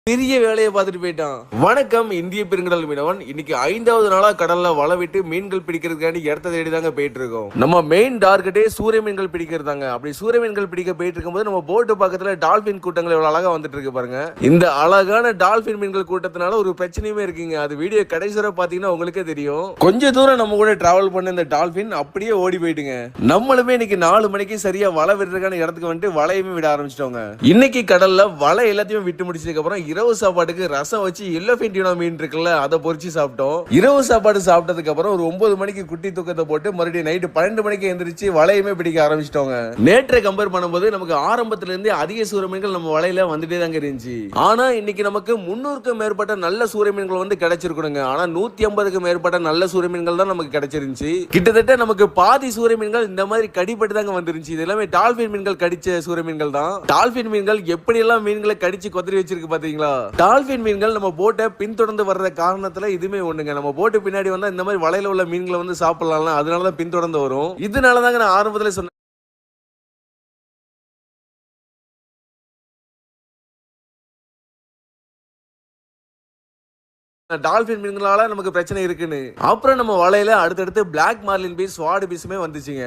பெரிய வேலையை பார்த்துட்டு போயிட்டான். வணக்கம் இந்திய பெருங்கடல் மீனவன். இன்னைக்கு 5வது நாளா கடல்ல வலை விட்டு மீன்கள் பிடிக்கிறதுக்காண்டி இடத்த தேடி தாங்க போயிட்டு இருக்கோம். நம்ம மெயின் டார்கெட்டே சூரிய மீன்கள் பிடிக்கிறதாங்க. அப்படி சூரிய மீன்கள் பிடிக்க போயிட்டு இருக்கும்போது நம்ம போட்டு பக்கத்துல டால்பின் கூட்டங்கள் எவ்வளவு அழகா வந்துட்டு இருக்கு பாருங்க. இந்த அழகான டால்பின் மீன்கள் கூட்டத்தினால ஒரு பிரச்சனையுமே இருக்குங்க. அது வீடியோ கடைசி வரை பாத்தீங்கன்னா உங்களுக்கே தெரியும். கொஞ்ச தூரம் நம்ம கூட டிராவல் பண்ண இந்த டால்பின் அப்படியே ஓடி போயிட்டுங்க. நம்மளுமே இன்னைக்கு 4 மணிக்கு சரியா வலை விடுறதுக்கான இடத்துக்கு வந்துட்டு வலையுமே விட ஆரம்பிச்சிட்டோங்க. இன்னைக்கு கடல்ல வலை எல்லாத்தையும் விட்டு முடிச்சதுக்கு அப்புறம் இரவு சாப்பாட்டுக்கு ரசம் வச்சு எல்லோஃபின் டியூனா மீன் இருக்குல்ல, அதை பொரிச்சு சாப்பிட்டோம். இரவு சாப்பாடு சாப்பிட்டதுக்கு அப்புறம் ஒரு 9 மணிக்கு குட்டி தூக்கத்தை போட்டு மறுபடியும் நைட்டு 12 மணிக்கு எந்திரிச்சு வலையுமே பிடிக்க ஆரம்பிச்சிட்டோங்க. நேற்றை கம்பேர் பண்ணும்போது நமக்கு ஆரம்பத்துல இருந்தே அதிக சூரிய மீன்கள் நம்ம வலையில வந்துட்டே தாங்க இருந்துச்சு. ஆனா இன்னைக்கு நமக்கு 300க்கும் மேற்பட்ட நல்ல சூரிய மீன்கள் வந்து கிடைச்சிருக்கணுங்க. ஆனா 150க்கும் மேற்பட்ட நல்ல சூரிய மீன்கள் தான் நமக்கு கிடைச்சிருந்துச்சு. கிட்டத்தட்ட நமக்கு பாதி சூரிய மீன்கள் இந்த மாதிரி கடிப்பட்டு தாங்க வந்துருந்துச்சு. இது எல்லாமே டால்பின் மீன்கள் கடிச்ச சூரிய மீன்கள் தான். டால்பின் மீன்கள் எப்படி எல்லாம் மீன்களை கடிச்சு கொத்தரி வச்சிருக்கு பாத்தீங்களா? டால்பின் மீன்கள் நம்ம போட்டை பின்தொடர்ந்து வர்ற காரணத்துல இதுமே ஒண்ணுங்க. நம்ம போட்டு பின்னாடி வந்தா இந்த மாதிரி வலையில உள்ள மீன்களை வந்து சாப்பிடலாம், அதனாலதான் பின்தொடர்ந்து வரும். இதனாலதாங்க நான் ஆரம்பத்துல சொன்னேன் டால்பின் மீன்களால நமக்கு பிரச்சனை இருக்குன்னு. அப்புறம் நம்ம வலையில அடுத்தடுத்து பிளாக் மார்லின் பீஸ், ஸ்வாட் பீஸுமே வந்துச்சுங்க.